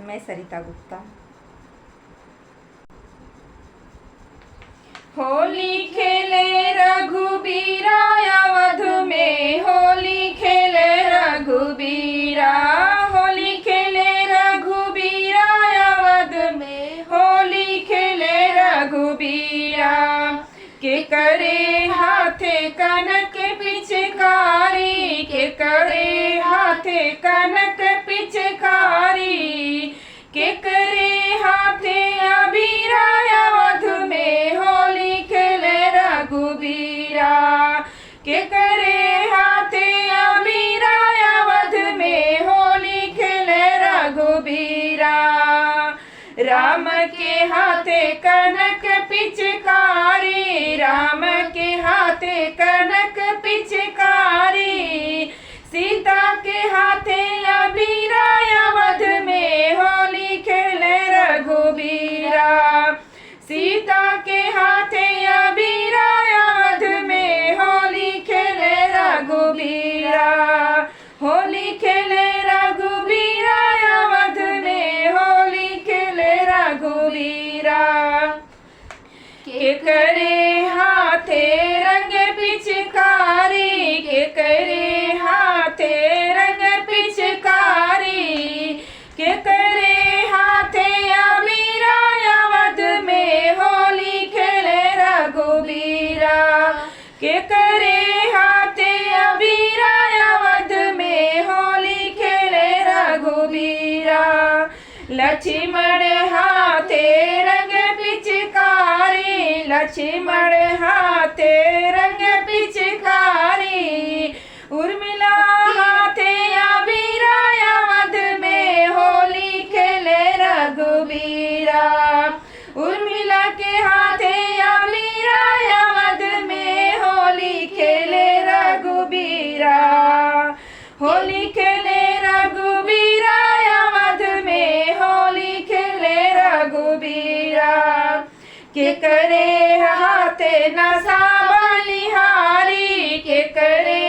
मैं सरिता गुप्ता। होली खेले रघुबीरा अवध में, होली खेले रघुबीरा, होली खेले रघुबीरा अवध में, होली खेले रघुबीरा। के करे हाथे कनक पिचकारी, के करे हाथे कनक पिचकारी, के करे हाथे अबीरा अवध में, होली खेले रघुबीरा। के करे हाथे अबीरा अवध में, होली खेले रघुबीरा। राम के हाथे कनक पिचकारी, राम के हाथे कनक पिचकारी, सीता के हाथे अबीरा अवध में, होली खेले रघुबीरा। सीता के हाथे अबीरा अवध में, होली खेले रघुबीरा। होली खेले रघुबीरा अवध में, होली खेले रघुबीरा। के करे हाथे रंग पिचकारी, के करे हाथे रंग पिचकारी, के करे हाथे अबीरा अवध में, होली खेले रघुबीरा। के करे हाथे अबीरा अवध में, होली खेले रघुबीरा। लक्ष्मण हाथे रंग पिचकारी, लक्ष्मण हाथे रंग पिचकारी, उर्मिला हाथे अबीरा अवध में, होली खेले रघुबीरा। उर्मिला के हाथे अबीरा अवध में, होली खेले रघुबीरा। होली खेले रघुबीरा अवध में, होली खेले रघुबीरा। के करे हाथे नशा बलिहारी, के करे